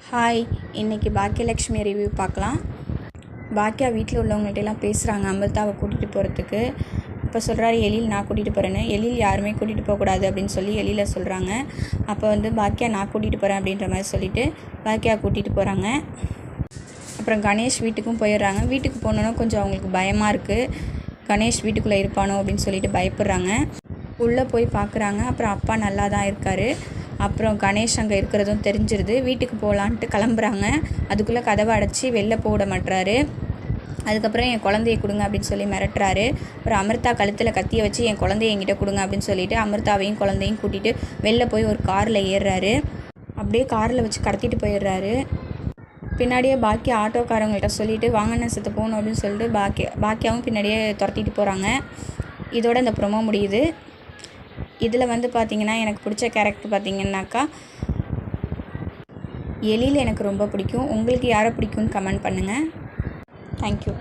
Hi, இன்றைக்கி Bhagyalakshmi review பார்க்கலாம். பாக்கியா வீட்டில் உள்ளவங்கள்ட்டெல்லாம் பேசுகிறாங்க அமிர்தாவை கூட்டிகிட்டு போகிறதுக்கு. இப்போ சொல்கிறாரு எழில் நான் கூட்டிகிட்டு போகிறேன்னு. எழில் யாருமே கூட்டிகிட்டு போகக்கூடாது அப்படின்னு சொல்லி எழில சொல்கிறாங்க. அப்போ பாக்கியா நான் கூட்டிகிட்டு போகிறேன் அப்படின்ற மாதிரி சொல்லிவிட்டு பாக்கியா கூட்டிகிட்டு போகிறாங்க. அப்புறம் கணேஷ் வீட்டுக்கும் போயிடுறாங்க. வீட்டுக்கு போனோன்னா கொஞ்சம் அவங்களுக்கு பயமாக இருக்குது. கணேஷ் வீட்டுக்குள்ளே இருப்பானோ அப்படின்னு சொல்லிட்டு பயப்படுறாங்க. உள்ளே போய் பார்க்குறாங்க. அப்புறம் அப்பா நல்லா தான் இருக்கார். அப்புறம் கணேஷ் அங்கே இருக்கிறதும் தெரிஞ்சிருது. வீட்டுக்கு போகலான்ட்டு கிளம்புறாங்க. அதுக்குள்ளே கதவை அடைச்சி வெளில போட மாட்டுறாரு. அதுக்கப்புறம் என் குழந்தைய கொடுங்க அப்படின்னு சொல்லி மிரட்டுறாரு. அப்புறம் அமிர்தா கழுத்தில் கத்தியை வச்சு என் குழந்தைய என்கிட்ட கொடுங்க அப்படின்னு சொல்லிட்டு அமிர்தாவையும் குழந்தையும் கூட்டிகிட்டு வெளில போய் ஒரு காரில் ஏறுறாரு. அப்படியே காரில் வச்சு கடத்திட்டு போயிடுறாரு. பின்னாடியே பாக்கியா ஆட்டோக்காரங்கள்ட்ட சொல்லிவிட்டு வாங்கண்ணா செத்து போகணும் அப்படின்னு சொல்லிட்டு பாக்கியாவும் பின்னாடியே துரத்திட்டு போகிறாங்க. இதோட இந்த ப்ரோமோ முடியுது. இதில் பார்த்திங்கன்னா எனக்கு பிடிச்ச கேரக்டர் பார்த்திங்கன்னாக்கா எழில் எனக்கு ரொம்ப பிடிக்கும். உங்களுக்கு யாரை பிடிக்கும்னு கமெண்ட் பண்ணுங்கள். தேங்க்யூ.